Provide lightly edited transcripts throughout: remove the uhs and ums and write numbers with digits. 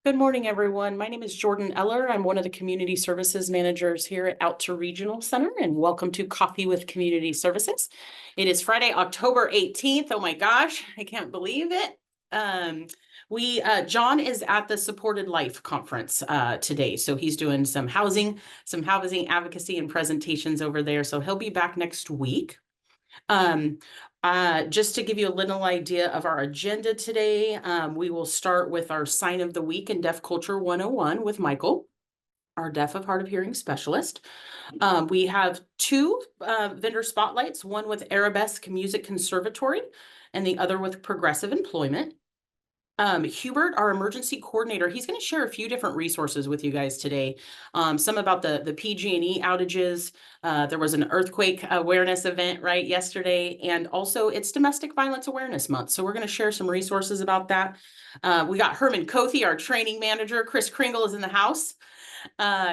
Good morning, everyone. My name is Jordan Eller. I'm one of the community services managers here at Alta Regional Center, and welcome to Coffee with Community Services. It is Friday, October 18th. Oh my gosh, I can't believe it. John is at the Supported Life Conference today, so he's doing some housing advocacy and presentations over there. So he'll be back next week. Um, just to give you a little idea of our agenda today, we will start with our sign of the week in Deaf Culture 101 with Michael, our deaf of hard of hearing specialist. We have two vendor spotlights, one with Arabesque Music Conservatory and the other with Progressive Employment. Hubert, our emergency coordinator, he's going to share a few different resources with you guys today. Some about the PG&E outages. There was an earthquake awareness event right yesterday, and also it's Domestic Violence Awareness Month. So we're going to share some resources about that. We got Herman Kothe, our training manager. Chris Kringle is in the house.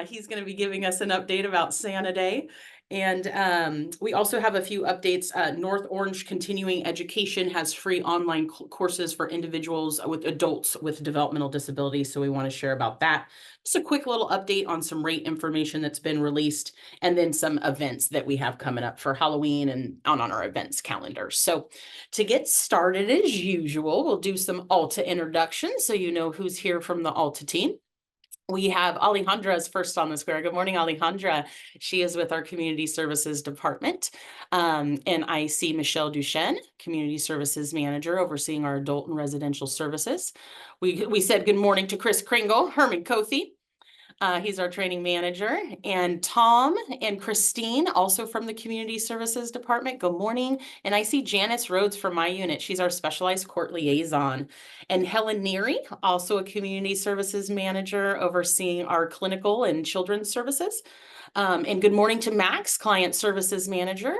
He's going to be giving us an update about Santa Day. And we also have a few updates. North Orange Continuing Education has free online courses for individuals with adults with developmental disabilities. So we want to share about that. Just a quick little update on some rate information that's been released, and then some events that we have coming up for Halloween and on our events calendar. So to get started, as usual, we'll do some Alta introductions so you know who's here from the Alta team. We have Alejandra's first on the square. Good morning, Alejandra. She is with our Community Services Department. And I see Michelle Duchesne, Community Services Manager, overseeing our adult and residential services. We said good morning to Chris Kringle, Herman Kothe. He's our training manager, and Tom and Christine, also from the Community Services Department. Good morning. And I see Janice Rhodes from my unit. She's our specialized court liaison. And Helen Neary, also a Community Services manager, overseeing our clinical and children's services. And good morning to Max, client services manager.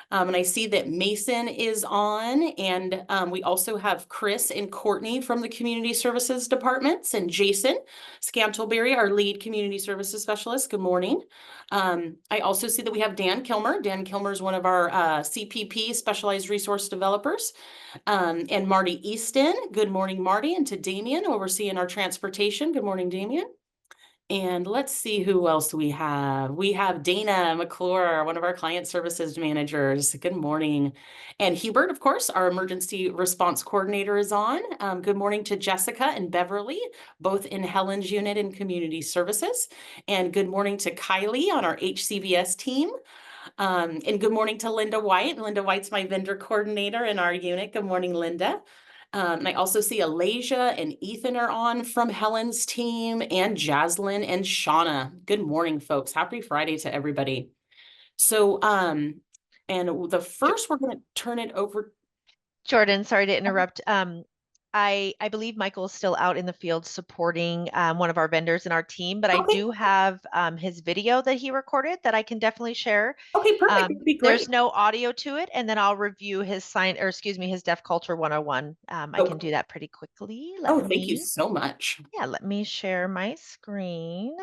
And I see that Mason is on, and we also have Chris and Courtney from the Community Services Departments, and Jason Scantleberry, our lead Community Services Specialist. Good morning. I also see that we have Dan Kilmer. Dan Kilmer is one of our CPP, Specialized Resource Developers, and Marty Easton. Good morning, Marty. And to Damien, overseeing our transportation. Good morning, Damien. And let's see who else we have. We have Dana McClure, one of our client services managers. Good morning. And Hubert, of course, our emergency response coordinator is on. Good morning to Jessica and Beverly, both in Helen's unit and community services. And good morning to Kylie on our HCVS team. And good morning to Linda White. Linda White's my vendor coordinator in our unit. Good morning, Linda. And I also see Alasia and Ethan are on from Helen's team, and Jaslyn and Shauna. Good morning, folks. Happy Friday to everybody. So, and the first, we're going to turn it over. Jordan, sorry to interrupt. I believe Michael is still out in the field supporting one of our vendors in our team, but I do have his video that he recorded that I can definitely share. Okay, perfect. That'd be great. There's no audio to it, and then I'll review his his Deaf Culture 101. I can do that pretty quickly. Thank you so much. Yeah, let me share my screen.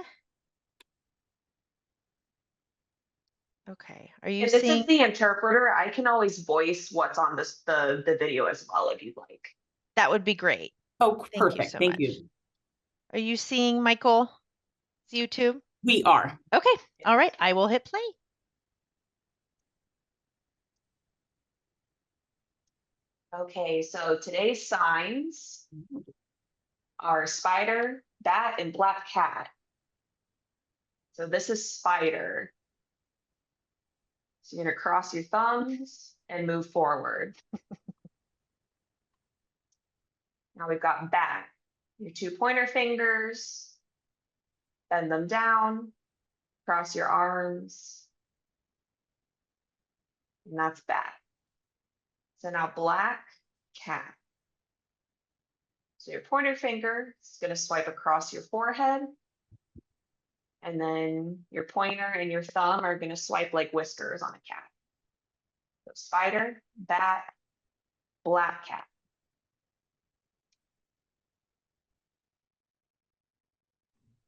Okay, are you seeing? This is the interpreter. I can always voice what's on the video as well if you'd like. That would be great. Oh, perfect. Thank you. Are you seeing Michael's YouTube? We are. Okay. All right. I will hit play. Okay, so today's signs are spider, bat, and black cat. So this is spider. So you're going to cross your thumbs and move forward. Now we've got bat. Your two pointer fingers, bend them down, cross your arms, and that's bat. So now black cat. So your pointer finger is going to swipe across your forehead, and then your pointer and your thumb are going to swipe like whiskers on a cat. So spider, bat, black cat.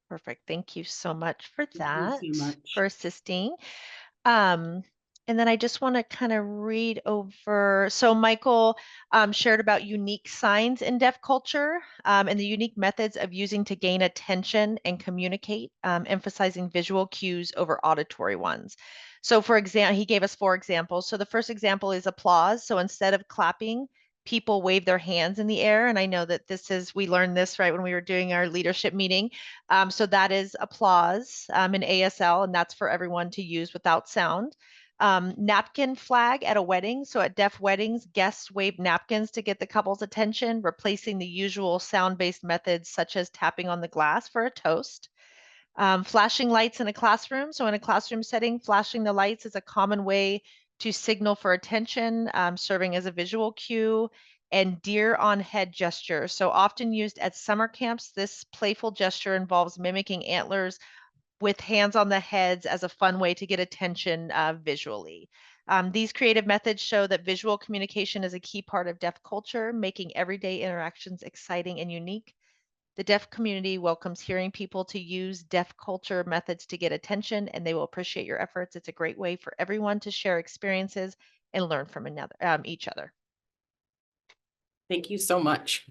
Perfect. Thank you so much for that, for assisting. And then I just want to kind of read over. So Michael shared about unique signs in deaf culture and the unique methods of using to gain attention and communicate, emphasizing visual cues over auditory ones. So for example, he gave us 4 examples. So the first example is applause. So instead of clapping, people wave their hands in the air. And I know that we learned this right when we were doing our leadership meeting. So that is applause in ASL, and that's for everyone to use without sound. Napkin flag at a wedding. So at deaf weddings, guests wave napkins to get the couple's attention, replacing the usual sound-based methods such as tapping on the glass for a toast. Flashing lights in a classroom. So in a classroom setting, flashing the lights is a common way to signal for attention, serving as a visual cue. And deer on head gesture. So often used at summer camps, this playful gesture involves mimicking antlers with hands on the heads as a fun way to get attention visually. These creative methods show that visual communication is a key part of deaf culture, making everyday interactions exciting and unique. The deaf community welcomes hearing people to use deaf culture methods to get attention, and they will appreciate your efforts. It's a great way for everyone to share experiences and learn from each other. Thank you so much.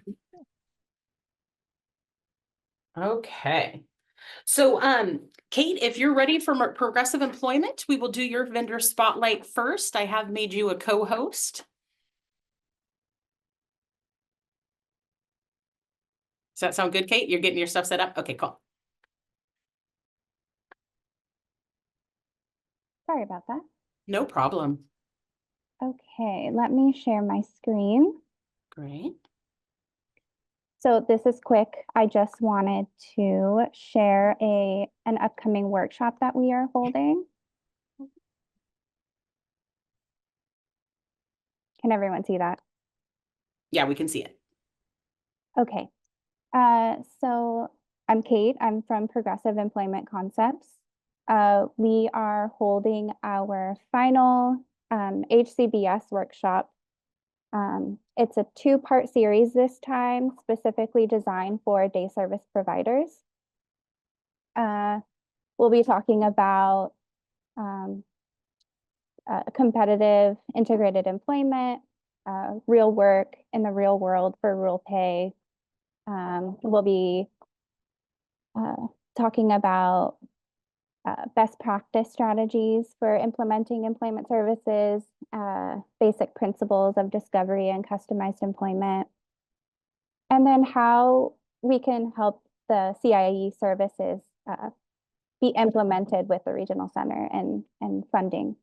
Okay. So, Kate, if you're ready for Progressive Employment, we will do your vendor spotlight first. I have made you a co-host. Does that sound good, Kate? You're getting your stuff set up? Okay, cool. Sorry about that. No problem. Okay, let me share my screen. Great. So this is quick. I just wanted to share an upcoming workshop that we are holding. Can everyone see that? Yeah, we can see it. Okay. So I'm Kate. I'm from Progressive Employment Concepts. We are holding our final HCBS workshop. It's a 2-part series this time, specifically designed for day service providers. We'll be talking about competitive integrated employment, real work in the real world for rural pay. We'll be talking about best practice strategies for implementing employment services, basic principles of discovery and customized employment, and then how we can help the CIE services be implemented with the regional center and funding.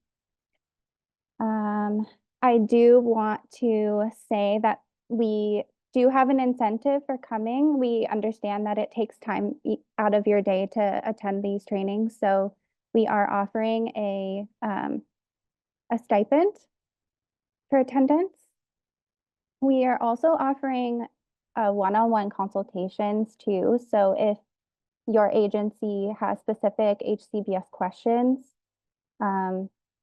I do want to say that we do have an incentive for coming. We understand that it takes time out of your day to attend these trainings. So we are offering a stipend for attendance. We are also offering one-on-one consultations too. So if your agency has specific HCBS questions,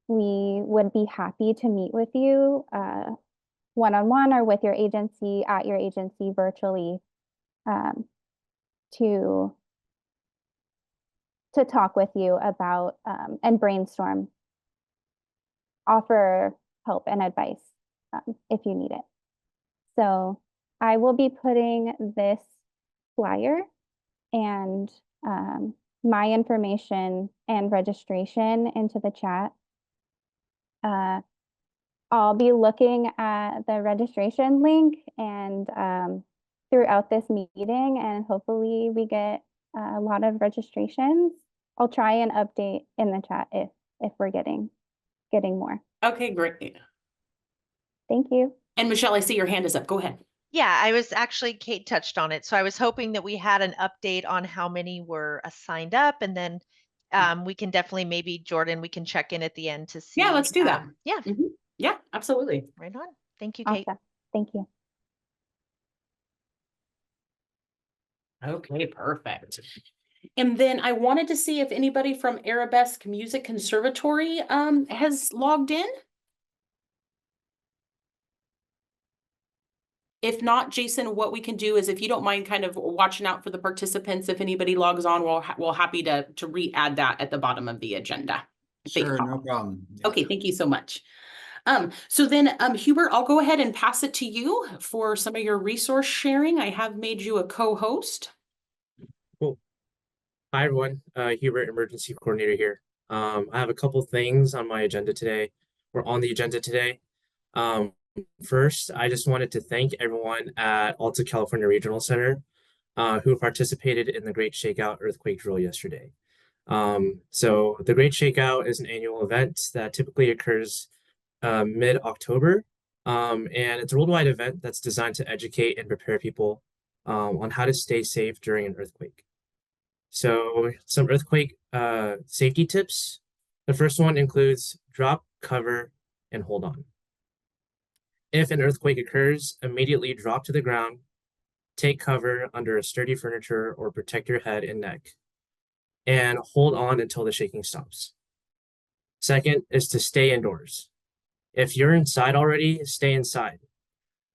we would be happy to meet with you one-on-one or with your agency at your agency virtually to talk with you about and brainstorm, offer help and advice if you need it. So I will be putting this flyer and my information and registration into the chat. I'll be looking at the registration link and throughout this meeting, and hopefully we get a lot of registrations. I'll try and update in the chat if we're getting more. Okay, great. Thank you. And Michelle, I see your hand is up. Go ahead. Yeah, Kate touched on it. So I was hoping that we had an update on how many were signed up, and then we can definitely, maybe Jordan, we can check in at the end to see. Yeah, let's do that. Yeah. Mm-hmm. Yeah, absolutely. Right on. Thank you, Kate. Awesome. Thank you. Okay, perfect. And then I wanted to see if anybody from Arabesque Music Conservatory has logged in. If not, Jason, what we can do is, if you don't mind kind of watching out for the participants, if anybody logs on, we'll happy to re-add that at the bottom of the agenda. If they Sure, pop no up. problem. Yeah. Okay, thank you so much. So then, Hubert, I'll go ahead and pass it to you for some of your resource sharing. I have made you a co-host. Cool. Hi, everyone. Hubert, Emergency Coordinator here. I have a couple things on my agenda today, or on the agenda today. First, I just wanted to thank everyone at Alta California Regional Center who participated in the Great Shakeout earthquake drill yesterday. So the Great Shakeout is an annual event that typically occurs mid-October. And it's a worldwide event that's designed to educate and prepare people on how to stay safe during an earthquake. So some earthquake safety tips. The first one includes drop, cover, and hold on. If an earthquake occurs, immediately drop to the ground, take cover under a sturdy furniture or protect your head and neck, and hold on until the shaking stops. Second is to stay indoors. If you're inside already, stay inside.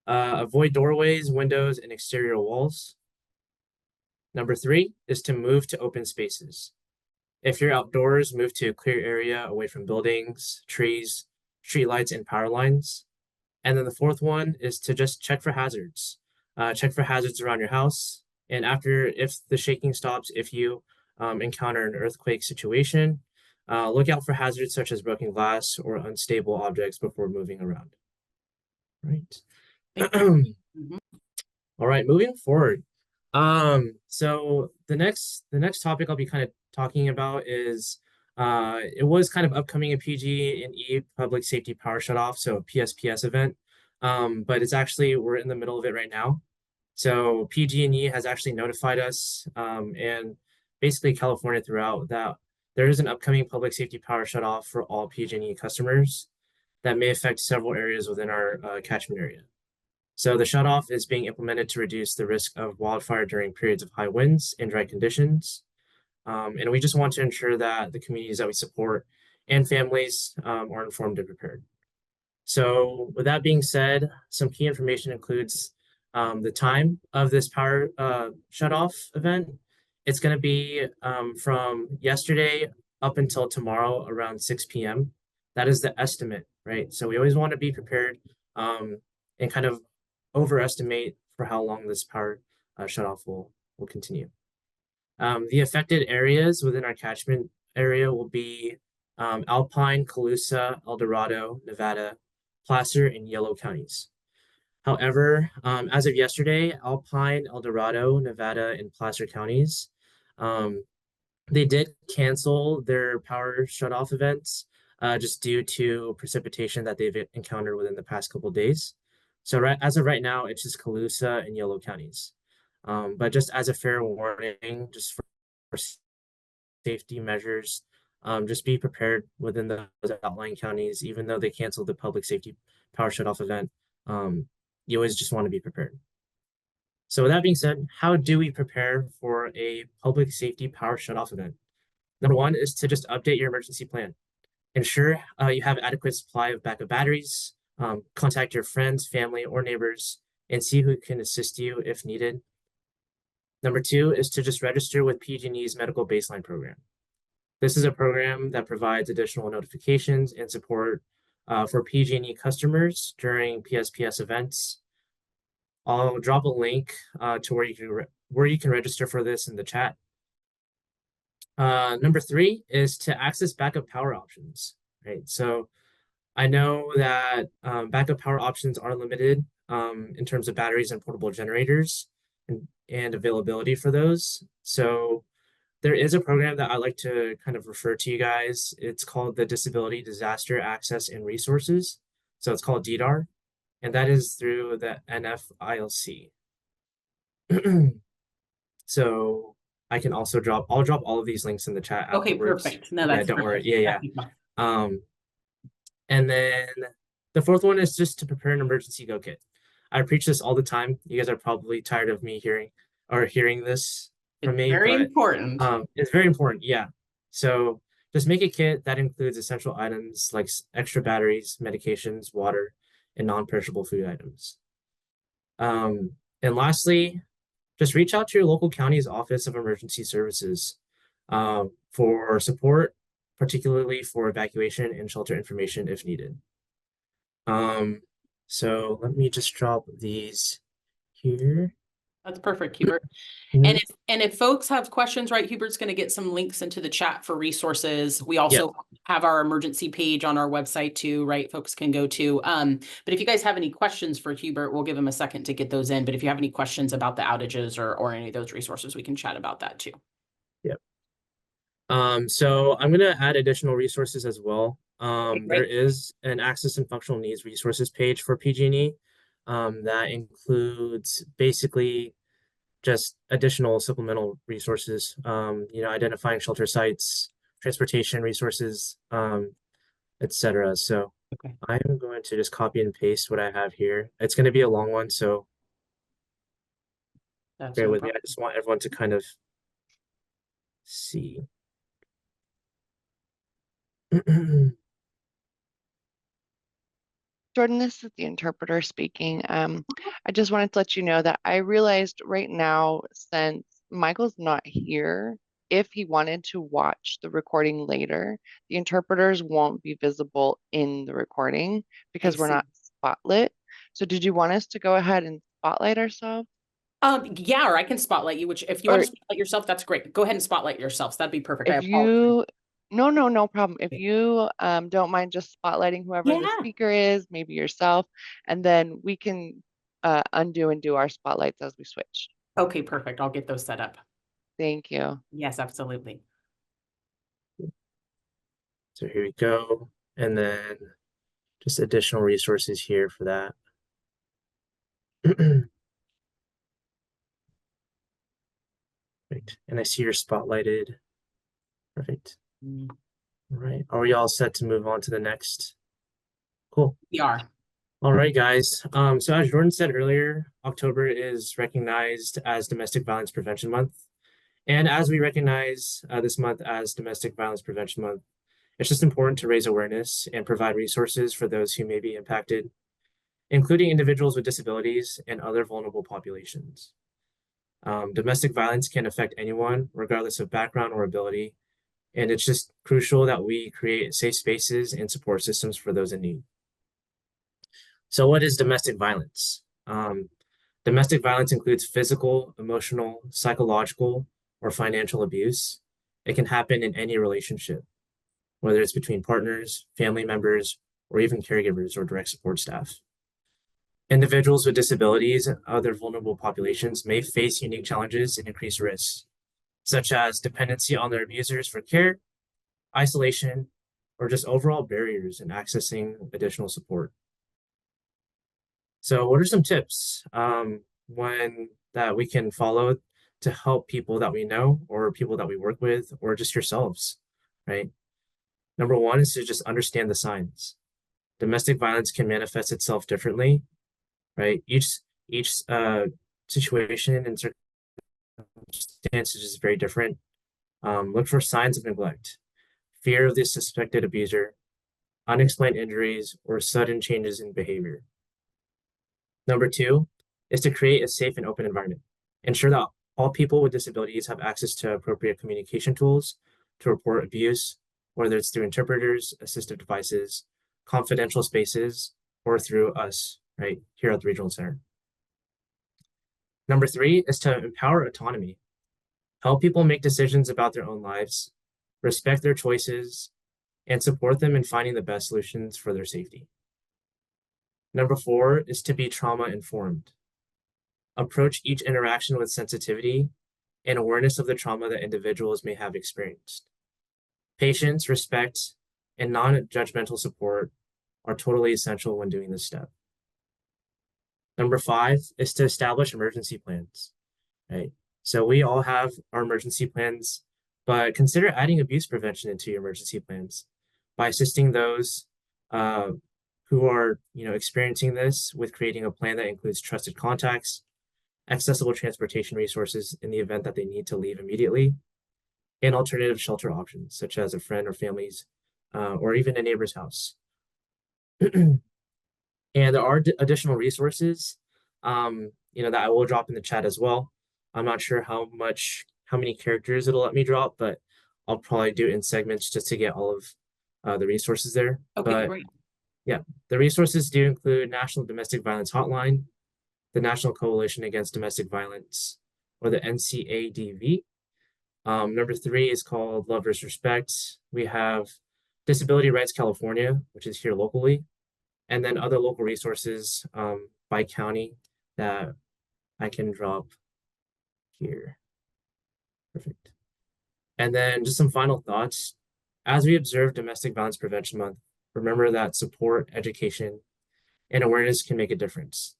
Avoid doorways, windows, and exterior walls. Number 3 is to move to open spaces. If you're outdoors, move to a clear area away from buildings, trees, streetlights, and power lines. And then the fourth one is to just check for hazards. Check for hazards around your house. And after, if the shaking stops, if you encounter an earthquake situation, look out for hazards such as broken glass or unstable objects before moving around. Right. All right, moving forward. So the next topic I'll be kind of talking about is it was kind of upcoming in PG&E Public Safety Power Shutoff, so PSPS event. But it's actually, we're in the middle of it right now. So PG&E has actually notified us and basically California throughout that there is an upcoming public safety power shutoff for all PG&E customers that may affect several areas within our catchment area. So the shutoff is being implemented to reduce the risk of wildfire during periods of high winds and dry conditions. And we just want to ensure that the communities that we support and families are informed and prepared. So with that being said, some key information includes the time of this power shutoff event. It's going to be from yesterday up until tomorrow around 6 p.m. That is the estimate, right? So we always want to be prepared and kind of overestimate for how long this power shutoff will continue. The affected areas within our catchment area will be Alpine, Colusa, El Dorado, Nevada, Placer, and Yolo counties. However, as of yesterday, Alpine, El Dorado, Nevada, and Placer counties, they did cancel their power shutoff events just due to precipitation that they've encountered within the past couple of days. So as of right now, it's just Colusa and Yolo counties. But just as a fair warning, just for safety measures, just be prepared within those outlying counties, even though they canceled the public safety power shutoff event. You always just want to be prepared. So with that being said, how do we prepare for a public safety power shutoff event? Number 1 is to just update your emergency plan. Ensure you have adequate supply of backup batteries. Contact your friends, family, or neighbors and see who can assist you if needed. Number 2 is to just register with PG&E's Medical Baseline Program. This is a program that provides additional notifications and support for PG&E customers during PSPS events. I'll drop a link to where you can register for this in the chat. Number 3 is to access backup power options, right? So I know that backup power options are limited in terms of batteries and portable generators and availability for those. So there is a program that I like to kind of refer to you guys. It's called the Disability Disaster Access and Resources. So it's called DDAR, and that is through the NFILC. So I can also I'll drop all of these links in the chat Okay, afterwards. perfect. No, that's don't worry. perfect. Yeah. And then the fourth one is just to prepare an emergency go kit. I preach this all the time. You guys are probably tired of me hearing this from me. Very important. It's very important, yeah. So just make a kit that includes essential items like extra batteries, medications, water, and non-perishable food items. And lastly, just reach out to your local county's Office of Emergency Services for support particularly for evacuation and shelter information if needed. So let me just drop these here. That's perfect, Hubert. Mhm. And if folks have questions, right, Hubert's going to get some links into the chat for resources. We also have our emergency page on our website too, right? Folks can go to. But if you guys have any questions for Hubert, we'll give him a second to get those in. But if you have any questions about the outages or any of those resources, we can chat about that too. Yep. So I'm gonna add additional resources as well. Okay, There great. is an access and functional needs resources page for PG&E that includes basically just additional supplemental resources, identifying shelter sites, transportation resources, etc. So Okay. I'm going to just copy and paste what I have here. It's going to be a long one, so That's bear no with me. problem. I just want everyone to kind of see. Jordan, this is the interpreter speaking. I just wanted to let you know that I realized right now, since Michael's not here, if he wanted to watch the recording later, the interpreters won't be visible in the recording because we're see. not spotlit. So did you want us to go ahead and spotlight ourselves? Yeah, or I can spotlight you, which if you want Or to spotlight yourself, that's great. Go ahead and spotlight yourselves. That'd be perfect. I if apologize. you, no problem. If you don't mind just spotlighting whoever the Yeah. speaker is, maybe yourself, and then we can undo and do our spotlights as we switch. Okay, perfect. I'll get those set up. Thank you. Yes, absolutely. So here we go. And then just additional resources here for that. Perfect. And I see you're spotlighted. Perfect. Mm, All right. Are we all set to move on to the next? Cool. We are. All right, guys. So as Jordan said earlier, October is recognized as Domestic Violence Prevention Month. And as we recognize this month as Domestic Violence Prevention Month, it's just important to raise awareness and provide resources for those who may be impacted, including individuals with disabilities and other vulnerable populations. Domestic violence can affect anyone, regardless of background or ability, and it's just crucial that we create safe spaces and support systems for those in need. So what is domestic violence? Domestic violence includes physical, emotional, psychological, or financial abuse. It can happen in any relationship, whether it's between partners, family members, or even caregivers or direct support staff. Individuals with disabilities and other vulnerable populations may face unique challenges and increased risks, such as dependency on their abusers for care, isolation, or just overall barriers in accessing additional support. So what are some tips that we can follow to help people that we know or people that we work with or just yourselves, right? Number one is to just understand the signs. Domestic violence can manifest itself differently, right? Each situation and circumstances is very different. Look for signs of neglect, fear of the suspected abuser, unexplained injuries, or sudden changes in behavior. Number two is to create a safe and open environment. Ensure that all people with disabilities have access to appropriate communication tools to report abuse, whether it's through interpreters, assistive devices, confidential spaces, or through us, right, here at the Regional Center. Number three is to empower autonomy. Help people make decisions about their own lives, respect their choices, and support them in finding the best solutions for their safety. Number four is to be trauma-informed. Approach each interaction with sensitivity and awareness of the trauma that individuals may have experienced. Patience, respect, and non-judgmental support are totally essential when doing this step. Number five is to establish emergency plans, right? So we all have our emergency plans, but consider adding abuse prevention into your emergency plans by assisting those who are experiencing this with creating a plan that includes trusted contacts, accessible transportation resources in the event that they need to leave immediately, and alternative shelter options such as a friend or family's or even a neighbor's house. And there are additional resources that I will drop in the chat as well. I'm not sure how many characters it'll let me drop, but I'll probably do it in segments just to get all of the resources there. Okay, But great. yeah, the resources do include National Domestic Violence Hotline, the National Coalition Against Domestic Violence, or the NCADV. Number 3 is called Love vs. Respect. We have Disability Rights California, which is here locally, and then other local resources by county that I can drop here. Perfect. And then just some final thoughts. As we observe Domestic Violence Prevention Month, remember that support, education, and awareness can make a difference.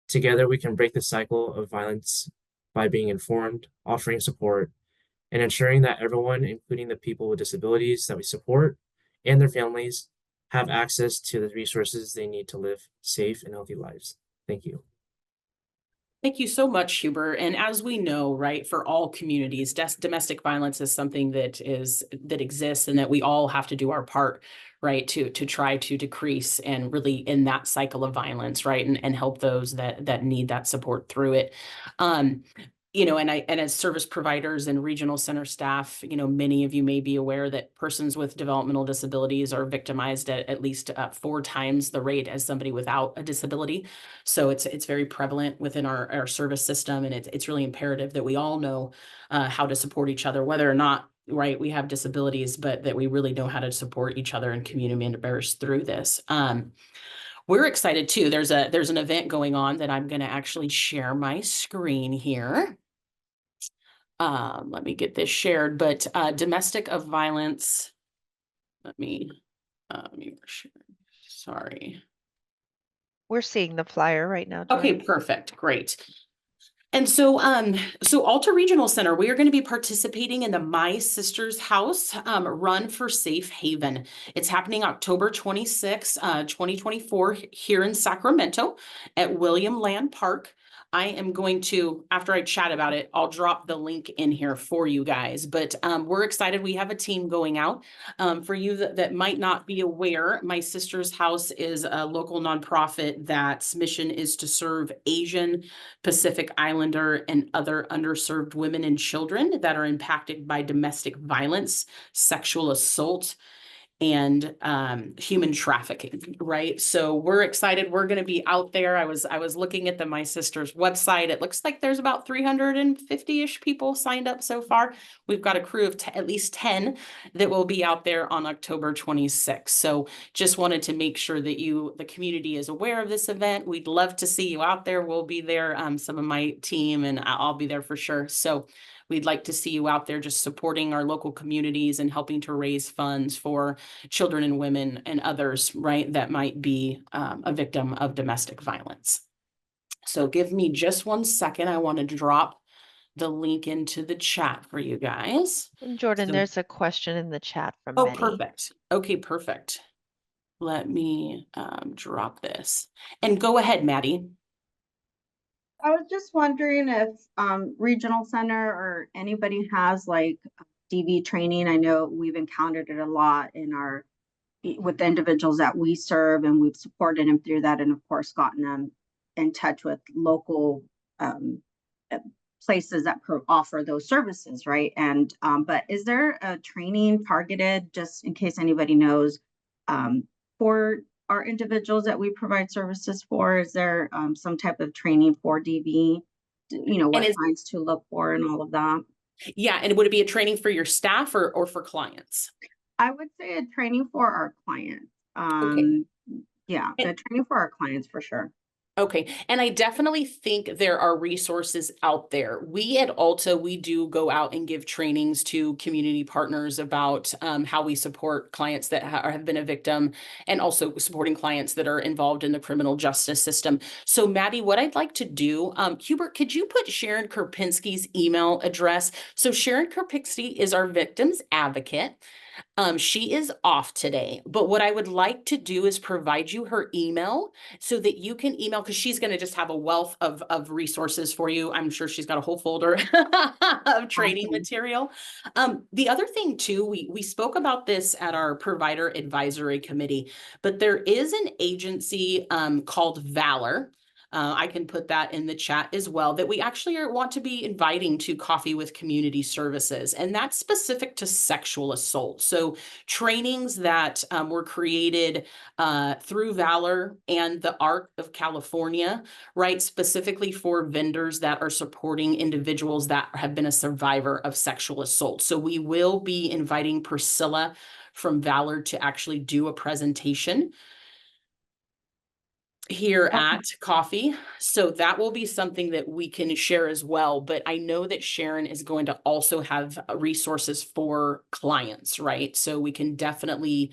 Together, we can break the cycle of violence by being informed, offering support, and ensuring that everyone, including the people with disabilities that we support and their families, have access to the resources they need to live safe and healthy lives. Thank you. Thank you so much, Hubert. And as we know, right, for all communities, domestic violence is something that exists and that we all have to do our part, right, to try to decrease and really end that cycle of violence, right, and help those that need that support through it. You know, and as service providers and regional center staff, you know, many of you may be aware that persons with developmental disabilities are victimized at least 4 times the rate as somebody without a disability. So it's very prevalent within our service system, and it's really imperative that we all know how to support each other, whether or not, right, we have disabilities, but that we really know how to support each other and community members through this. We're excited too. There's an event going on that I'm going to actually share my screen here. Let me get this shared, but domestic of violence. Let me share. Sorry. We're seeing the flyer right now, Okay, Jordan. perfect. Great. And so, Alta Regional Center, we are going to be participating in the My Sister's House Run for Safe Haven. It's happening October 26, 2024 here in Sacramento at William Land Park. I am going to, after I chat about it, I'll drop the link in here for you guys. But we're excited. We have a team going out. For you that might not be aware, My Sister's House is a local nonprofit that's mission is to serve Asian, Pacific Islander, and other underserved women and children that are impacted by domestic violence, sexual assault, and human trafficking, right? So we're excited. We're going to be out there. I was looking at the My Sister's website. It looks like there's about 350-ish people signed up so far. We've got a crew of at least 10 that will be out there on October 26th. So just wanted to make sure that the community is aware of this event. We'd love to see you out there. We'll be there, some of my team, and I'll be there for sure. So we'd like to see you out there just supporting our local communities and helping to raise funds for children and women and others, right, that might be a victim of domestic violence. So give me just 1 second. I want to drop the link into the chat for you guys. And Jordan, So- there's a question in the chat from Oh, Betty. perfect. Okay, perfect. Let me drop this. And go ahead, Maddie. I was just wondering if Regional Center or anybody has like DV training. I know we've encountered it a lot with the individuals that we serve, and we've supported them through that, and of course gotten them in touch with local places that offer those services, right? And but is there a training targeted, just in case anybody knows, for our individuals that we provide services for? Is there some type of training for DV, you know, what signs to look for and all of that? Yeah, and would it be a training for your staff or for clients? I would say a training for our clients. Yeah, a training for our clients for sure. Okay, and I definitely think there are resources out there. We at Alta, we do go out and give trainings to community partners about how we support clients that have been a victim, and also supporting clients that are involved in the criminal justice system. So Maddie, what I'd like to do, Hubert, could you put Sharon Karpinski's email address? So Sharon Karpinski is our victims advocate. She is off today, but what I would like to do is provide you her email so that you can email, because she's going to just have a wealth of resources for you. I'm sure she's got a whole folder of training material. The other thing too, we spoke about this at our provider advisory committee, but there is an agency called Valor. I can put that in the chat as well, that we actually want to be inviting to Coffee with Community Services, and that's specific to sexual assault. So trainings that were created through Valor and the ARC of California, right, specifically for vendors that are supporting individuals that have been a survivor of sexual assault. So we will be inviting Priscilla from Valor to actually do a presentation here at Coffee. So that will be something that we can share as well. But I know that Sharon is going to also have resources for clients, right? So we can definitely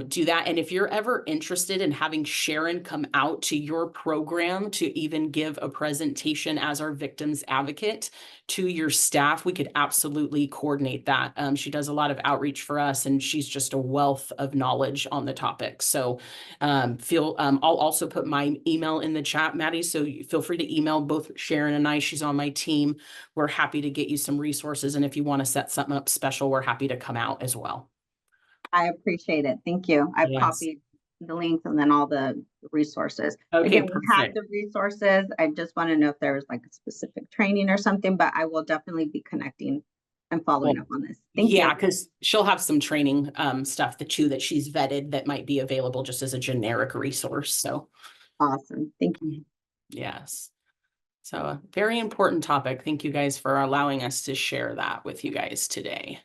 do that. And if you're ever interested in having Sharon come out to your program to even give a presentation as our victims advocate to your staff, we could absolutely coordinate that. She does a lot of outreach for us, and she's just a wealth of knowledge on the topic. So I'll also put my email in the chat, Maddie, so feel free to email both Sharon and I. She's on my team. We're happy to get you some resources. And if you want to set something up special, we're happy to come out as well. I appreciate it. Thank you. I've Yes. copied the links and then all the resources. Okay, Again, we have perfect. the resources. I just want to know if there's like a specific training or something, but I will definitely be connecting and following up on this. Thank Yeah, you. because she'll have some training stuff that she's vetted that might be available just as a generic resource. So Awesome. Thank you. yes. So a very important topic. Thank you guys for allowing us to share that with you guys today.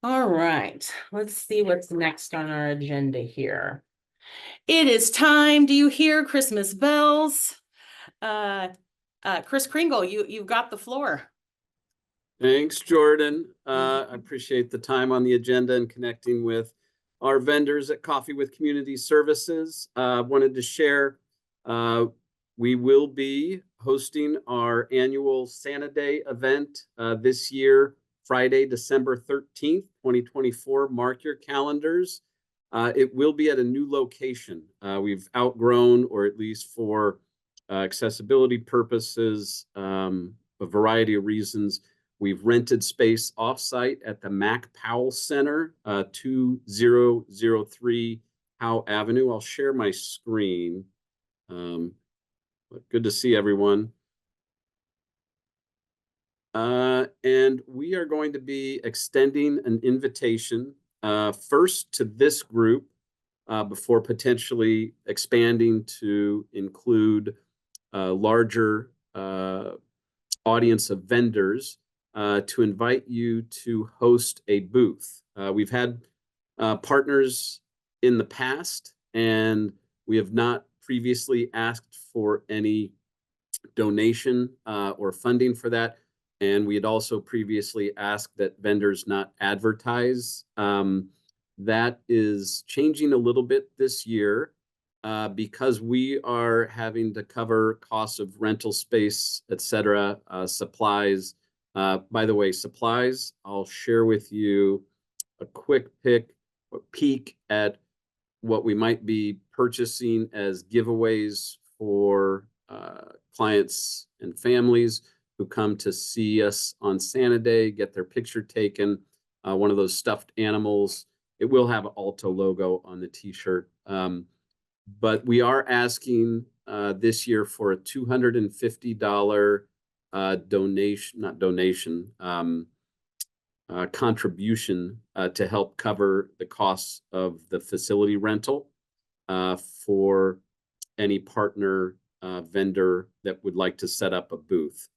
All right, let's see what's next on our agenda here. It is time. Do you hear Christmas bells? Chris Kringle, you've got the floor. Thanks, Jordan. I appreciate the time on the agenda and connecting with our vendors at Coffee with Community Services. Wanted to share, we will be hosting our annual Santa Day event this year, Friday, December 13th, 2024. Mark your calendars. It will be at a new location. We've outgrown, or at least for accessibility purposes, a variety of reasons, we've rented space offsite at the Mac Powell Center, 2003 Howe Avenue. I'll share my screen. But good to see everyone. And we are going to be extending an invitation first to this group before potentially expanding to include a larger audience of vendors to invite you to host a booth. We've had partners in the past, and we have not previously asked for any donation or funding for that. And we had also previously asked that vendors not advertise. That is changing a little bit this year because we are having to cover costs of rental space, et cetera, supplies. By the way, supplies, I'll share with you a quick peek at what we might be purchasing as giveaways for clients and families who come to see us on Santa Day, get their picture taken, one of those stuffed animals. It will have an Alto logo on the t-shirt. But we are asking this year for a $250 contribution to help cover the costs of the facility rental for any partner vendor that would like to set up a booth.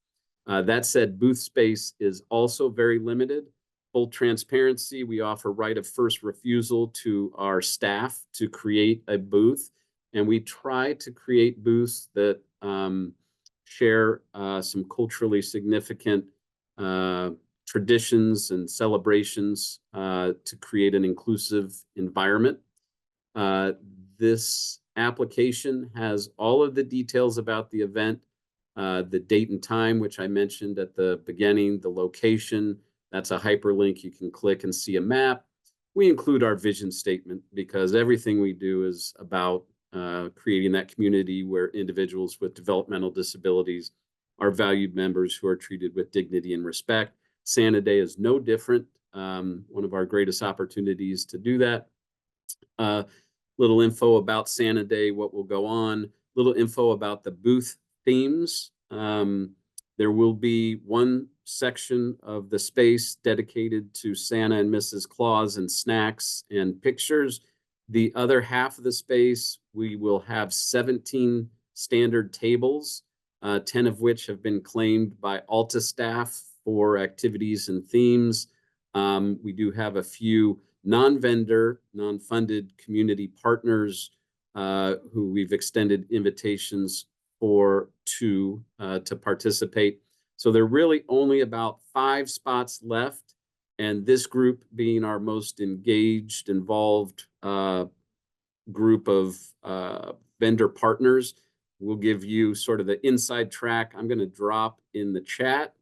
That said, booth space is also very limited. Full transparency, we offer right of first refusal to our staff to create a booth. And we try to create booths that share some culturally significant traditions and celebrations to create an inclusive environment. This application has all of the details about the event, the date and time, which I mentioned at the beginning, the location. That's a hyperlink. You can click and see a map. We include our vision statement because everything we do is about creating that community where individuals with developmental disabilities are valued members who are treated with dignity and respect. Santa Day is no different. One of our greatest opportunities to do that. Little info about Santa Day, what will go on. little info about the booth themes. There will be one section of the space dedicated to Santa and Mrs. Claus and snacks and pictures. The other half of the space, we will have 17 standard tables, 10 of which have been claimed by Alta staff for activities and themes. We do have a few non-vendor, non-funded community partners who we've extended invitations to participate. So there are really only about 5 spots left, and this group being our most engaged, involved group of vendor partners will give you sort of the inside track. I'm going to drop in the chat.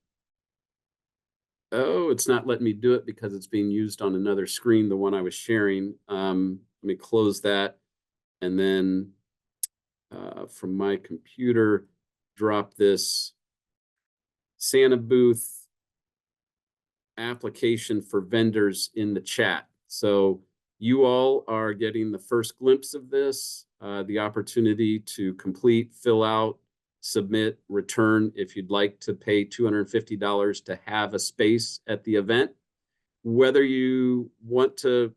Oh, it's not letting me do it because it's being used on another screen, the one I was sharing. Let me close that, and then from my computer, drop this Santa booth application for vendors in the chat. So you all are getting the first glimpse of this, the opportunity to complete, fill out, submit, return if you'd like to pay $250 to have a space at the event. Whether you want to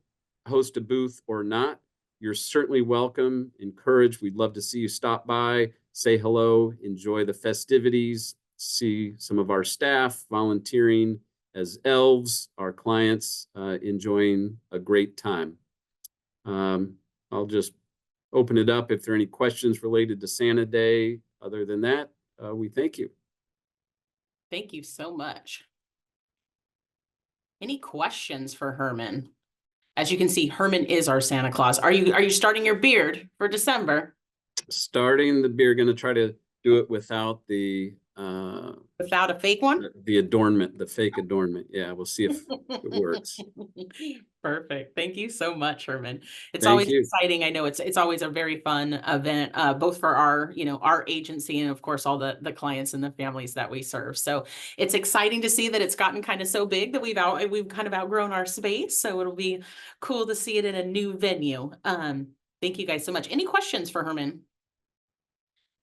host a booth or not, you're certainly welcome, encouraged. We'd love to see you stop by, say hello, enjoy the festivities, see some of our staff volunteering as elves, our clients enjoying a great time. I'll just open it up if there are any questions related to Santa Day. Other than that, we thank you. Thank you so much. Any questions for Herman? As you can see, Herman is our Santa Claus. Are you starting your beard for December? Starting the beer, going to try to do it without the Without a fake one? the adornment, the fake adornment. Yeah, we'll see if it works. Perfect. Thank you so much, Herman. It's Thank always you. exciting. I know it's always a very fun event, both for our, our agency and of course all the clients and the families that we serve. So it's exciting to see that it's gotten kind of so big that we've kind of outgrown our space. So it'll be cool to see it in a new venue. Thank you guys so much. Any questions for Herman?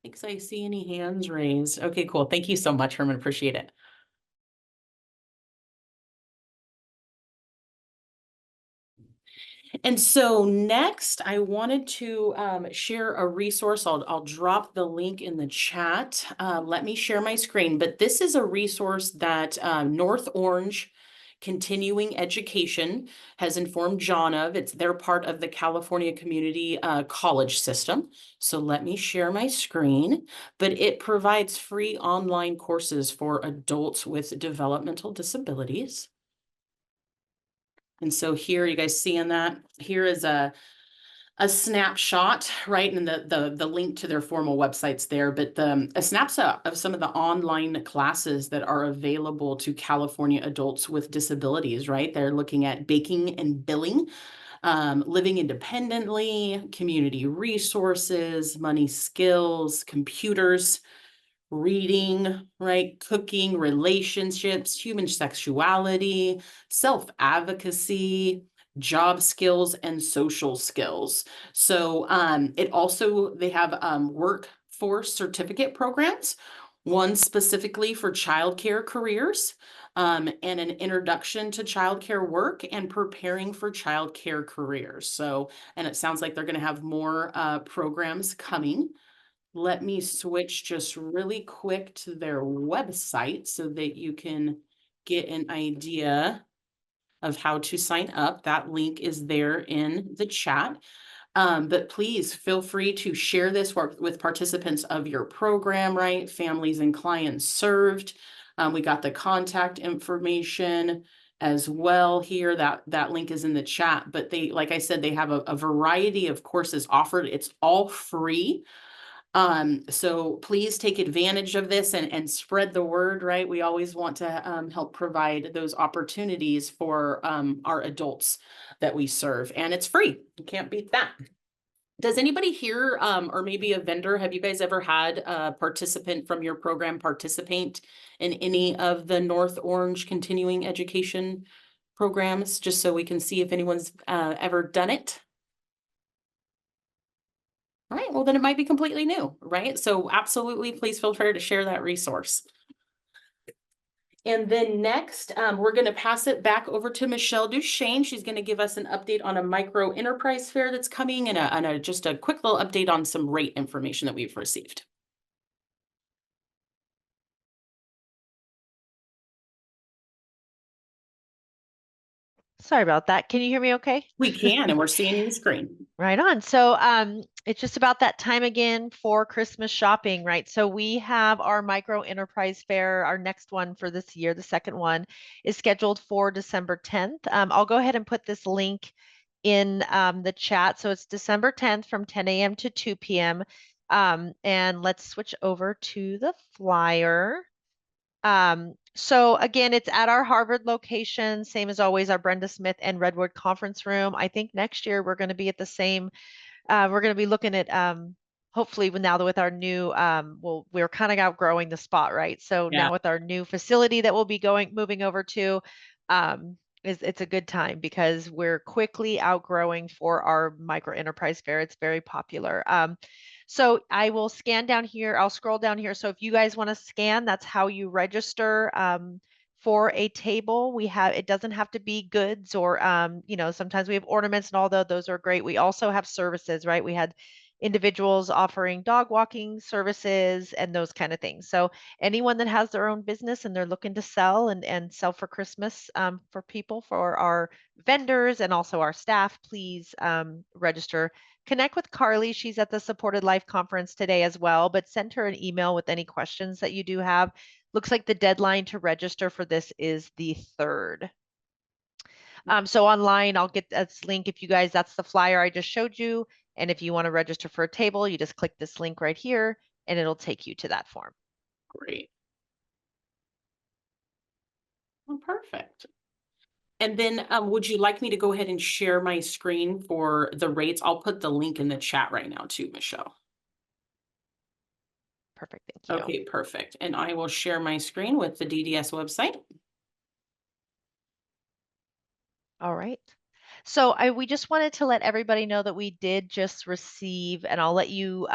Thanks. I see any hands raised. Okay, cool. Thank you so much, Herman. Appreciate it. And so next, I wanted to share a resource. I'll drop the link in the chat. Let me share my screen. But this is a resource that North Orange Continuing Education has informed John of. They're part of the California Community College System. So let me share my screen. But it provides free online courses for adults with developmental disabilities. And so here, you guys seeing that? Here is a snapshot, right? And the link to their formal websites there, but a snapshot of some of the online classes that are available to California adults with disabilities, right? They're looking at baking and billing, living independently, community resources, money skills, computers, reading, right? Cooking, relationships, human sexuality, self-advocacy, job skills, and social skills. So they have workforce certificate programs, one specifically for childcare careers, and an introduction to childcare work and preparing for childcare careers. So, and it sounds like they're going to have more programs coming. Let me switch just really quick to their website so that you can get an idea of how to sign up. That link is there in the chat. But please feel free to share this with participants of your program, right? Families and clients served. We got the contact information as well here. That link is in the chat, but like I said, they have a variety of courses offered. It's all free. So please take advantage of this and spread the word, right? We always want to help provide those opportunities for our adults that we serve, and it's free. You can't beat that. Does anybody here, or maybe a vendor, have you guys ever had a participant from your program participate in any of the North Orange Continuing Education programs, just so we can see if anyone's ever done it? All right, well, then it might be completely new, right? So absolutely, please feel free to share that resource. And then next, we're going to pass it back over to Michelle Duchesne. She's going to give us an update on a micro enterprise fair that's coming and just a quick little update on some rate information that we've received. Sorry about that. Can you hear me okay? We can, and we're seeing your screen. Right on. So it's just about that time again for Christmas shopping, right? So we have our micro enterprise fair, our next one for this year, the second one is scheduled for December 10th. I'll go ahead and put this link in the chat. So it's December 10th from 10 a.m. to 2 p.m. And let's switch over to the flyer. So again, it's at our Harvard location, same as always, our Brenda Smith and Redwood conference room. I think next year we're going to be at the same, we're going to be looking at, hopefully now that with our new, well, we're kind of outgrowing the spot, right? So Yeah. now with our new facility that we'll be moving over to, it's a good time because we're quickly outgrowing for our micro enterprise fair. It's very popular. So I will scan down here. I'll scroll down here. So if you guys want to scan, that's how you register for a table. We have, it doesn't have to be goods or, sometimes we have ornaments and although those are great. We also have services, right? We had individuals offering dog walking services and those kind of things. So anyone that has their own business and they're looking to sell and sell for Christmas for people, for our vendors and also our staff, please register. Connect with Carly. She's at the Supported Life Conference today as well, but send her an email with any questions that you do have. Looks like the deadline to register for this is the 3rd. So online, I'll get this link if you guys, that's the flyer I just showed you. And if you want to register for a table, you just click this link right here and it'll take you to that form. Great. Well, perfect. And then would you like me to go ahead and share my screen for the rates? I'll put the link in the chat right now too, Michelle. Perfect, thank you. Okay, perfect. And I will share my screen with the DDS website. All right. So we just wanted to let everybody know that we did just receive, and I'll let you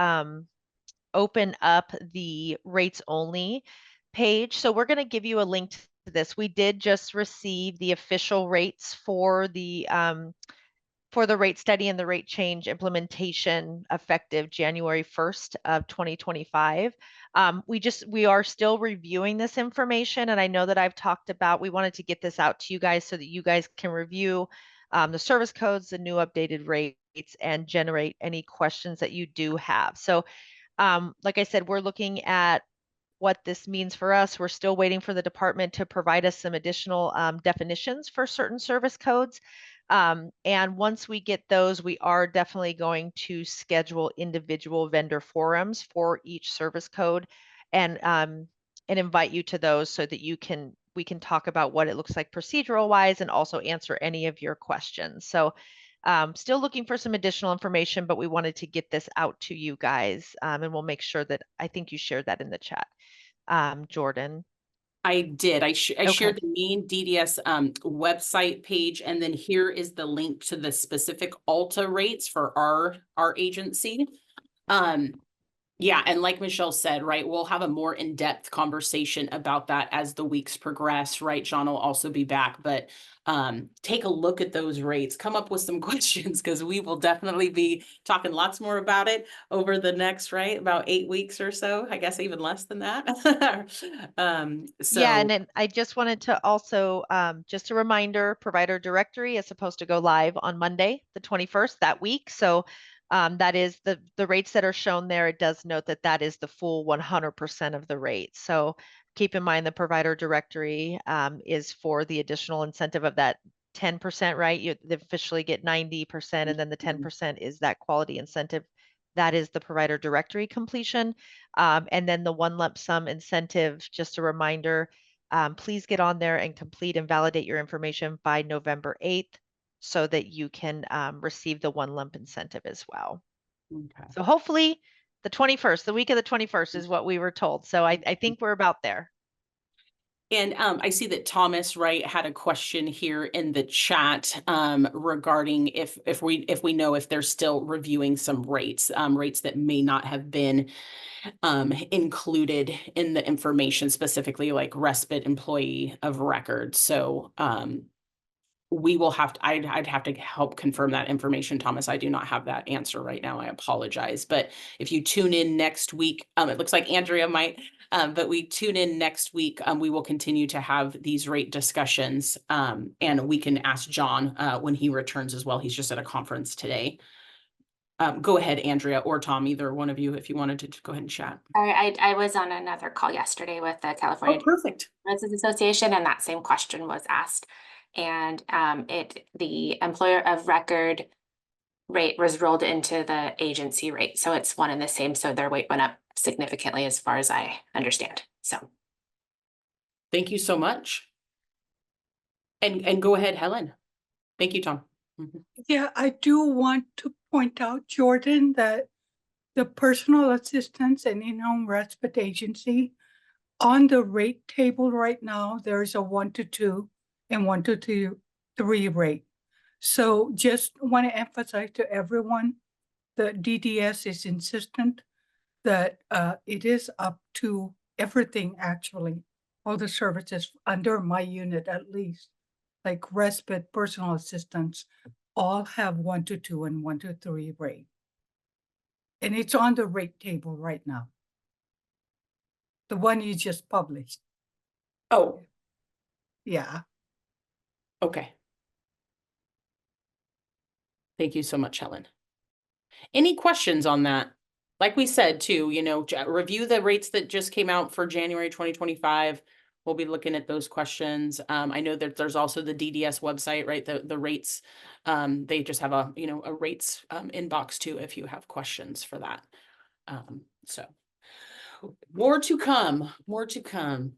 open up the rates only page. So we're going to give you a link to this. We did just receive the official rates for the rate study and the rate change implementation effective January 1st of 2025. We are still reviewing this information. And I know that I've talked about, we wanted to get this out to you guys so that you guys can review the service codes, the new updated rates, and generate any questions that you do have. So like I said, we're looking at what this means for us. We're still waiting for the department to provide us some additional definitions for certain service codes. And once we get those, we are definitely going to schedule individual vendor forums for each service code and invite you to those so that we can talk about what it looks like procedural wise and also answer any of your questions. So still looking for some additional information, but we wanted to get this out to you guys. And we'll make sure that I think you shared that in the chat. Jordan. I did. I shared Okay. the main DDS website page, and then here is the link to the specific Alta rates for our agency. Yeah, and like Michelle said, right, we'll have a more in-depth conversation about that as the weeks progress, right? John will also be back, but take a look at those rates, come up with some questions because we will definitely be talking lots more about it over the next, right, about 8 weeks or so, I guess even less than that. Yeah, and then I just wanted to also, just a reminder, provider directory is supposed to go live on Monday, the 21st that week. So that is the rates that are shown there. It does note that that is the full 100% of the rate. So keep in mind the provider directory is for the additional incentive of that 10%, right? You officially get 90% and then the 10% is that quality incentive. That is the provider directory completion. And then the one lump sum incentive, just a reminder, please get on there and complete and validate your information by November 8th so that you can receive the one lump incentive as well. Okay. So hopefully the 21st, the week of the 21st is what we were told. So I think we're about there. And I see that Thomas, right, had a question here in the chat regarding if we know if they're still reviewing some rates, rates that may not have been included in the information, specifically like respite employee of record. So we will have to, I'd have to help confirm that information, Thomas. I do not have that answer right now. I apologize. But if you tune in next week, it looks like Andrea might, but we tune in next week, we will continue to have these rate discussions. And we can ask John when he returns as well. He's just at a conference today. Go ahead, Andrea or Tom, either one of you, if you wanted to go ahead and chat. I was on another call yesterday with the California Perfect. Nurses Association, and that same question was asked. And the employer of record rate was rolled into the agency rate. So it's one and the same. So their rate went up significantly as far as I understand. So Thank you so much. And go ahead, Helen. Thank you, Tom. Mhm. Yeah, I do want to point out, Jordan, that the personal assistance and in-home respite agency, on the rate table right now, there's a 1 to 2 and 1 to 3 rate. So just want to emphasize to everyone that DDS is insistent that it is up to everything, actually, all the services under my unit at least, like respite, personal assistance, all have 1 to 2 and 1 to 3 rate. And it's on the rate table right now. The one you just published. Oh, Yeah. okay. Thank you so much, Helen. Any questions on that? Like we said too, review the rates that just came out for January 2025. We'll be looking at those questions. I know that there's also the DDS website, right? The rates, they just have a rates inbox too, if you have questions for that. So more to come, more to come.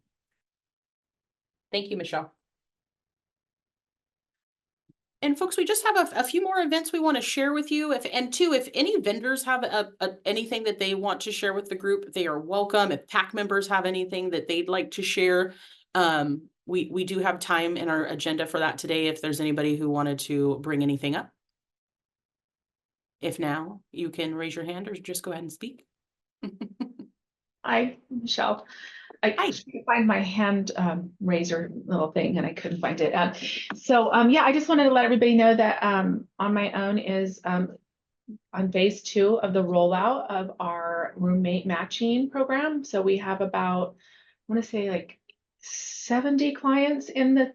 Thank you, Michelle. And folks, we just have a few more events we want to share with you. If any vendors have anything that they want to share with the group, they are welcome. If PAC members have anything that they'd like to share, we do have time in our agenda for that today. If there's anybody who wanted to bring anything up. If now, you can raise your hand or just go ahead and speak. Hi, Michelle. I Hi. couldn't find my hand raiser little thing and I couldn't find it. Yeah, I just wanted to let everybody know that On My Own is on phase 2 of the rollout of our roommate matching program. So we have about, I want to say like 70 clients that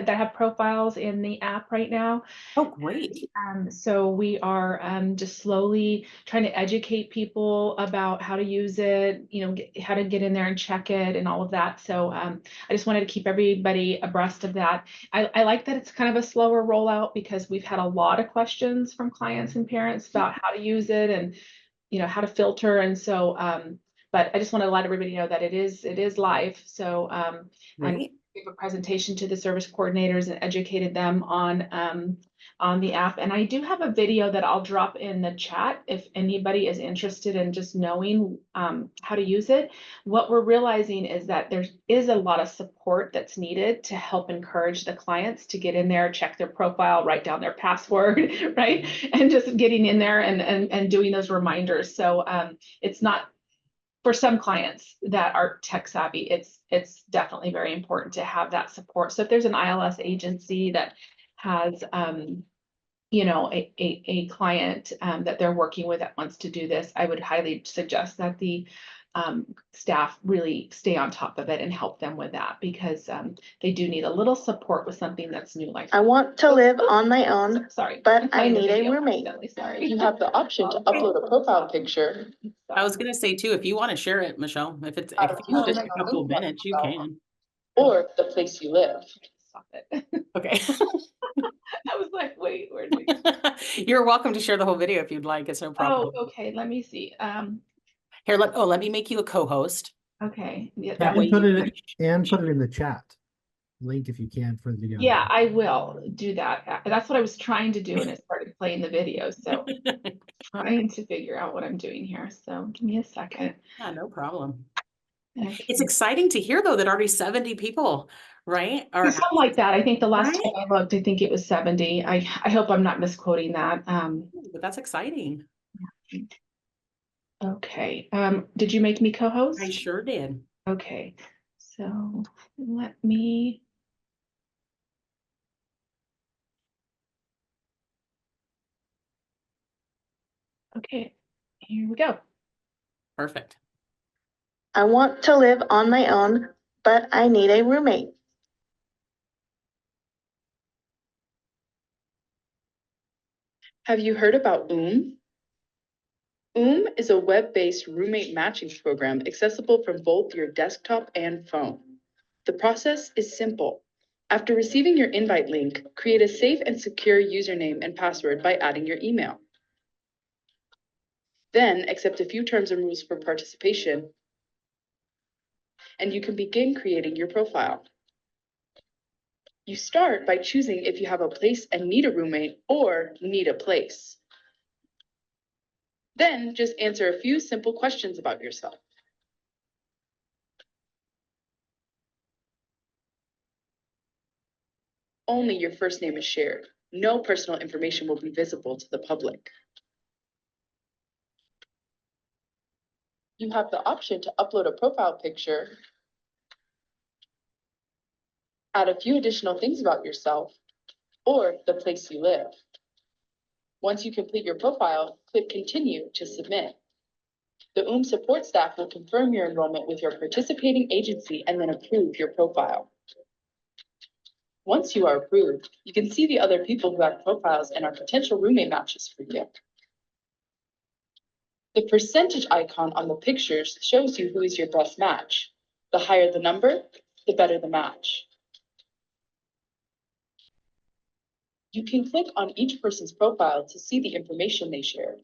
have profiles in the app right now. Oh, great. So we are just slowly trying to educate people about how to use it, how to get in there and check it and all of that. So I just wanted to keep everybody abreast of that. I like that it's kind of a slower rollout because we've had a lot of questions from clients and parents about how to use it and how to filter. And so but I just want to let everybody know that it is live. So and Great. gave a presentation to the service coordinators and educated them on the app. And I do have a video that I'll drop in the chat if anybody is interested in just knowing how to use it. What we're realizing is that there is a lot of support that's needed to help encourage the clients to get in there, check their profile, write down their password, right? And just getting in there and doing those reminders. So it's not, for some clients that are tech savvy, it's definitely very important to have that support. So if there's an ILS agency that has, a client that they're working with that wants to do this, I would highly suggest that the staff really stay on top of it and help them with that because they do need a little support with something that's new. Like I want to live on my own, sorry, but I playing the need a video roommate. constantly, sorry. You have the option to upload a profile picture. I was going to say too, if you want to share it, Michelle, if it's just a couple of minutes, you can. Or the place you live. Stop it. Okay. I was like, wait, where did we? You're welcome to share the whole video if you'd like. It's no problem. Oh, okay. Let me see. Here, let me make you a co-host. Okay. Yeah, That And way put you it can- put it in the chat. Link if you can for the video. yeah, I will do that. That's what I was trying to do and it started playing the video. So trying to figure out what I'm doing here. So give me a second. Yeah, no problem. It's exciting to hear though that already 70 people, right? Are Something like that. I think the last Right? time I looked, I think it was 70. I hope I'm not misquoting that. But that's exciting. Okay. Did you make me I co-host? sure did. Okay. So let me. Okay, here we go. Perfect. I want to live on my own, but I need a roommate. Have you heard about is a web-based roommate matching program accessible from both your desktop and phone. The process is simple. After receiving your invite link, create a safe and secure username and password by adding your email. Then accept a few terms and rules for participation, and you can begin creating your profile. You start by choosing if you have a place and need a roommate or need a place. Then just answer a few simple questions about yourself. Only your first name is shared. No personal information will be visible to the public. You have the option to upload a profile picture, add a few additional things about yourself, or the place you live. Once you complete your profile, click Continue to submit. The support staff will confirm your enrollment with your participating agency and then approve your profile. Once you are approved, you can see the other people who have profiles and are potential roommate matches for you. The percentage icon on the pictures shows you who is your best match. The higher the number, the better the match. You can click on each person's profile to see the information they shared.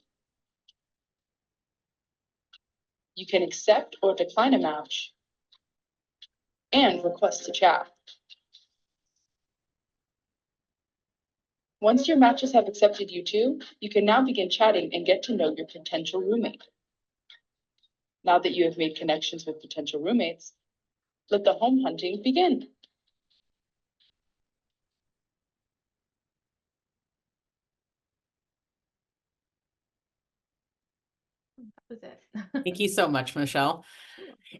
You can accept or decline a match and request to chat. Once your matches have accepted you too, you can now begin chatting and get to know your potential roommate. Now that you have made connections with potential roommates, let the home hunting begin. That was it. Thank you so much, Michelle.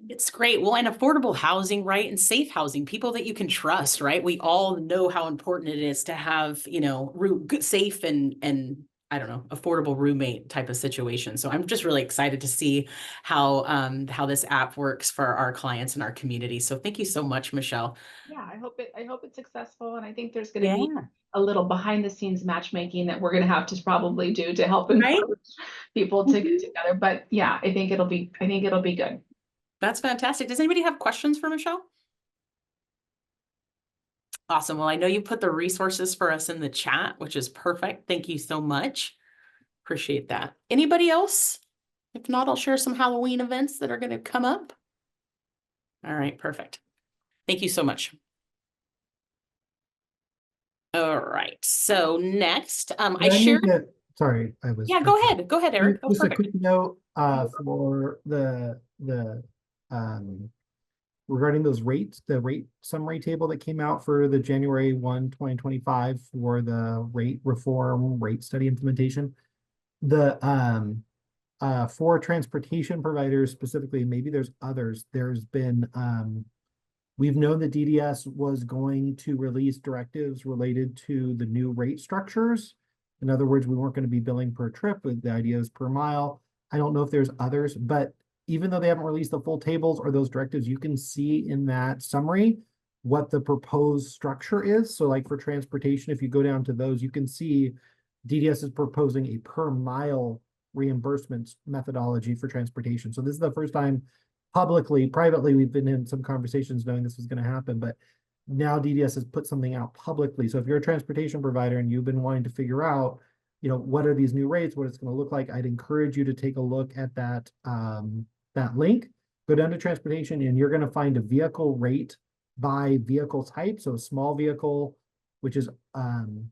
It's great. Well, and affordable housing, right? And safe housing, people that you can trust, right? We all know how important it is to have, good, safe and I don't know, affordable roommate type of situation. So I'm just really excited to see how this app works for our clients and our community. So thank you so much, Michelle. Yeah, I hope it's successful, and I think there's going to be Yeah. a little behind the scenes matchmaking that we're going to have to probably do to help Right? encourage people to get together. But yeah, I think it'll be good. That's fantastic. Does anybody have questions for Michelle? Awesome. Well, I know you put the resources for us in the chat, which is perfect. Thank you so much. Appreciate that. Anybody else? If not, I'll share some Halloween events that are going to come up. All right, perfect. Thank you so much. All right. So next, I shared. Sorry, I was. Yeah, go ahead. Go ahead, Eric. Go Just for a it. quick note for the regarding those rates, the rate summary table that came out for the January 1, 2025 for the rate reform rate study implementation. The for transportation providers specifically, maybe there's others, there's been we've known that DDS was going to release directives related to the new rate structures. In other words, we weren't going to be billing per trip, but the idea is per mile. I don't know if there's others, but even though they haven't released the full tables or those directives, you can see in that summary what the proposed structure is. So like for transportation, if you go down to those, you can see DDS is proposing a per mile reimbursement methodology for transportation. So this is the first time privately, we've been in some conversations knowing this was going to happen, but now DDS has put something out publicly. So if you're a transportation provider and you've been wanting to figure out, what are these new rates, what it's going to look like, I'd encourage you to take a look at that, that link, go down to transportation, and you're going to find a vehicle rate by vehicle type. So a small vehicle, which is 10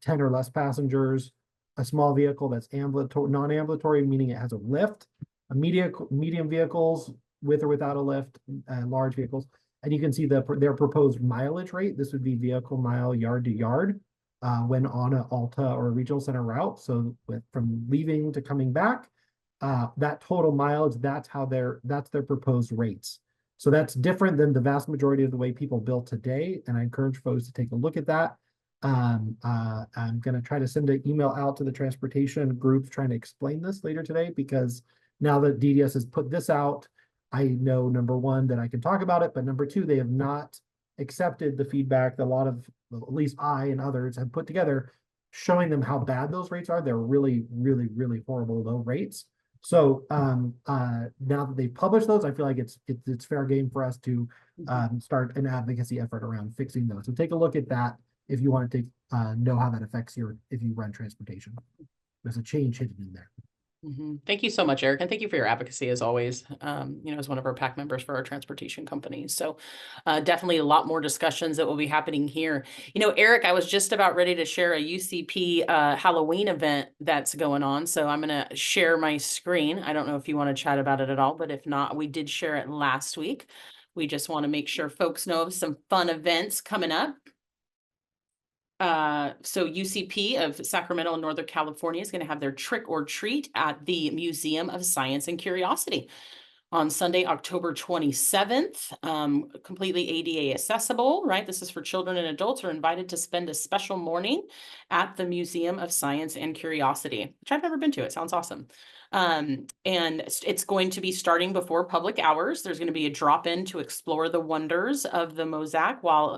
or less passengers, a small vehicle that's non-ambulatory, meaning it has a lift, medium vehicles, with or without a lift, large vehicles. And you can see their proposed mileage rate. This would be vehicle mile yard to yard when on a Alta or a regional center route. So from leaving to coming back, that total mileage, that's their proposed rates. So that's different than the vast majority of the way people bill today. And I encourage folks to take a look at that. I'm going to try to send an email out to the transportation groups trying to explain this later today, because now that DDS has put this out, I know, number one, that I can talk about it, but number two, they have not accepted the feedback that a lot of, at least I and others have put together, showing them how bad those rates are. They're really, really, really horrible low rates. So now that they've published those, I feel like it's fair game for us to start an advocacy effort around fixing those. So take a look at that if you want to know how that affects if you run transportation. There's a change hidden in there. Thank you so much, Eric. And thank you for your advocacy as always, as one of our PAC members for our transportation companies. So definitely a lot more discussions that will be happening here. Eric, I was just about ready to share a UCP Halloween event that's going on. So I'm going to share my screen. I don't know if you want to chat about it at all, but if not, we did share it last week. We just want to make sure folks know of some fun events coming up. So UCP of Sacramento and Northern California is going to have their trick or treat at the Museum of Science and Curiosity on Sunday, October 27th, completely ADA accessible, right? This is for children and adults who are invited to spend a special morning at the Museum of Science and Curiosity, which I've never been to. It sounds awesome. And it's going to be starting before public hours. There's going to be a drop-in to explore the wonders of the mosaic while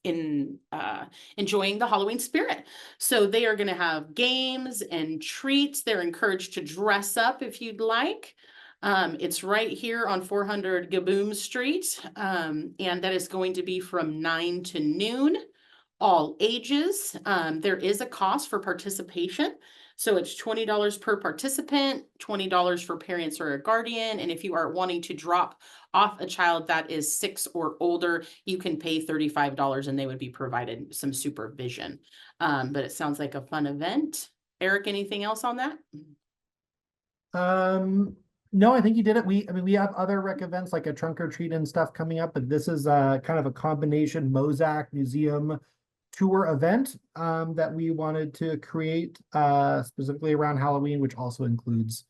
enjoying the Halloween spirit. So they are going to have games and treats. They're encouraged to dress up if you'd like. It's right here on 400 Gaboom Street, and that is going to be from 9 to noon, all ages. There is a cost for participation. So it's $20 per participant, $20 for parents or a guardian. And if you are wanting to drop off a child that is 6 or older, you can pay $35 and they would be provided some supervision. But it sounds like a fun event. Eric, anything else on that? No, I think you did it. We have other rec events like a trunk or treat and stuff coming up, but this is kind of a combination mosaic museum tour event that we wanted to create specifically around Halloween, which also includes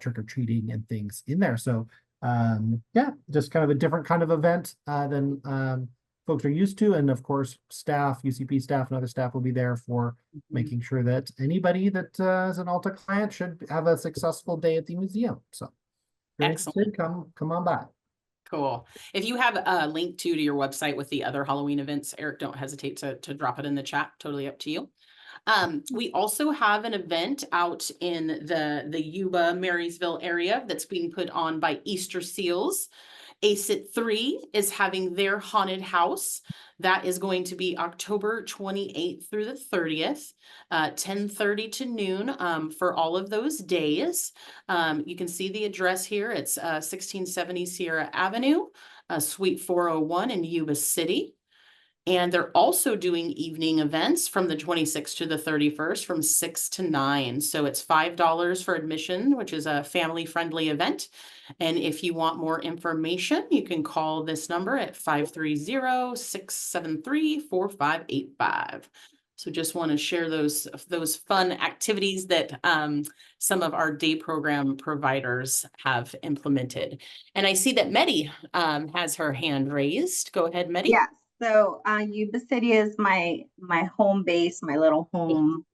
trick or treating and things in there. So yeah, just kind of a different kind of event than folks are used to. And of course, staff, UCP staff and other staff will be there for making sure that anybody that is an Alta client should have a successful day at the museum. So if you're interested, come on by. Cool. If you have a link to your website with the other Halloween events, Eric, don't hesitate to drop it in the chat. Totally up to you. We also have an event out in the Yuba, Marysville area that's being put on by Easter Seals. ACIT 3 is having their haunted house. That is going to be October 28th through the 30th, 10:30 to noon for all of those days. You can see the address here. It's 1670 Sierra Avenue, Suite 401 in Yuba City. And they're also doing evening events from the 26th to the 31st from 6 to 9. So it's $5 for admission, which is a family-friendly event. And if you want more information, you can call this number at 530-673-4585. So just want to share those fun activities that some of our day program providers have implemented. And I see that Medi has her hand raised. Go ahead, Medi. Yes. So Yuba City is my home base, my little home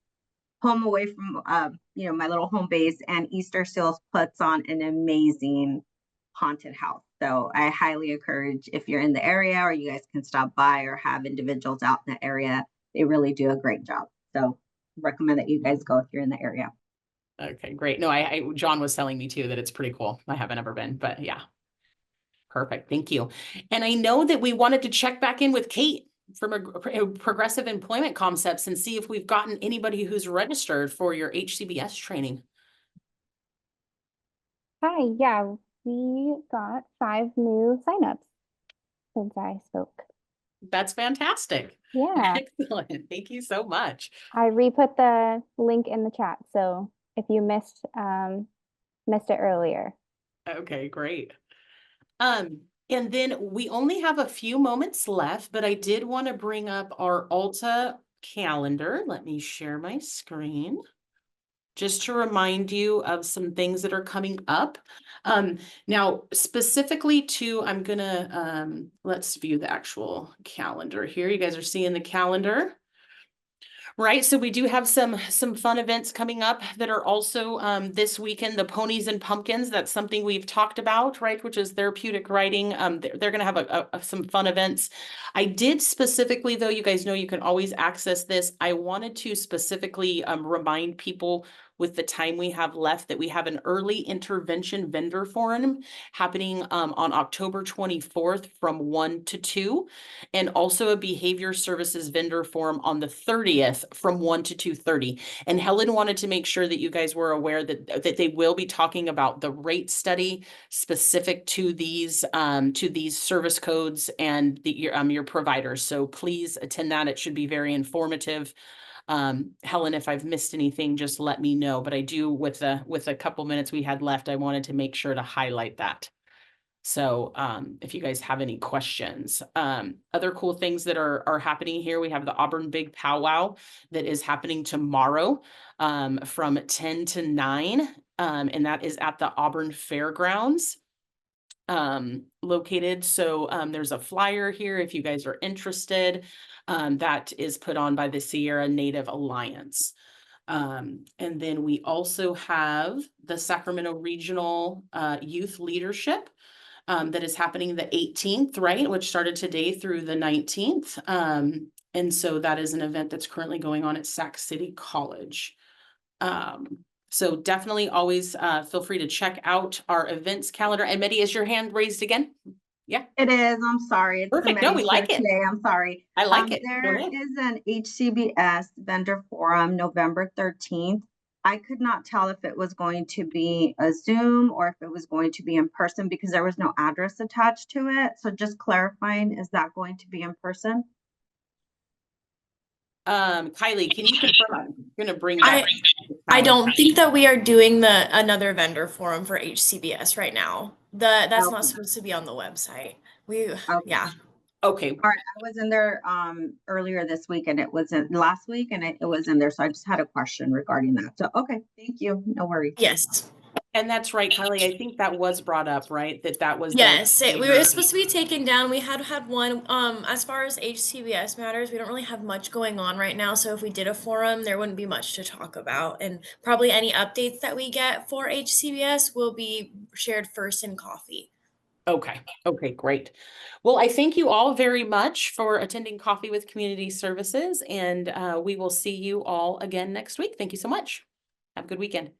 away from my little home base, and Easter Seals puts on an amazing haunted house. So I highly encourage, if you're in the area or you guys can stop by or have individuals out in the area, they really do a great job. So recommend that you guys go if you're in the area. Okay, great. No, John was telling me too that it's pretty cool. I haven't ever been, but yeah. Perfect. Thank you. And I know that we wanted to check back in with Kate from a Progressive Employment Concepts and see if we've gotten anybody who's registered for your HCBS training. Hi, yeah, we got 5 new signups since I spoke. That's fantastic. Yeah. Excellent. Thank you so much. I re-put the link in the chat, so if you missed it earlier. Okay, great. And then we only have a few moments left, but I did want to bring up our Alta calendar. Let me share my screen. Just to remind you of some things that are coming up. Now specifically to, I'm gonna, let's view the actual calendar here. You guys are seeing the calendar. Right, so we do have some fun events coming up that are also this weekend, the Ponies and Pumpkins. That's something we've talked about, right? Which is therapeutic writing. They're going to have some fun events. I did specifically, though, you guys know you can always access this. I wanted to specifically remind people with the time we have left that we have an early intervention vendor forum happening on October 24th from 1 to 2, and also a behavior services vendor forum on the 30th from 1 to 2:30. And Helen wanted to make sure that you guys were aware that they will be talking about the rate study specific to these service codes and your providers. So please attend that. It should be very informative. Helen, if I've missed anything, just let me know. But I do, with a couple minutes we had left, I wanted to make sure to highlight that. So if you guys have any questions, other cool things that are happening here, we have the Auburn Big Powwow that is happening tomorrow from 10 to 9. And that is at the Auburn Fairgrounds located. So there's a flyer here if you guys are interested. That is put on by the Sierra Native Alliance. And then we also have the Sacramento Regional Youth Leadership that is happening the 18th, right? Which started today through the 19th. And so that is an event that's currently going on at Sac City College. So definitely always feel free to check out our events calendar. And Medi, is your hand raised again? Yeah. It is. I'm sorry. It's Perfect. No, we like it. today. I'm sorry. I like it. Go There ahead. is an HCBS vendor forum November 13th. I could not tell if it was going to be a Zoom or if it was going to be in person because there was no address attached to it. So just clarifying, is that going to be in person? Kylie, can you confirm? I'm gonna bring that. I don't think that we are doing another vendor forum for HCBS right now. That's not supposed to be on the website. Yeah. Okay. All right. I was in there earlier this week and it wasn't last week and it was in there. So I just had a question regarding that. So, okay. Thank you. No worries. Yes. And that's right, Kylie. I think that was brought up, right? That was. Yes, we were supposed to be taken down. We had one. As far as HCBS matters, we don't really have much going on right now. So if we did a forum, there wouldn't be much to talk about. And probably any updates that we get for HCBS will be shared first in coffee. Okay. Okay, great. Well, I thank you all very much for attending Coffee with Community Services, and we will see you all again next week. Thank you so much. Have a good weekend.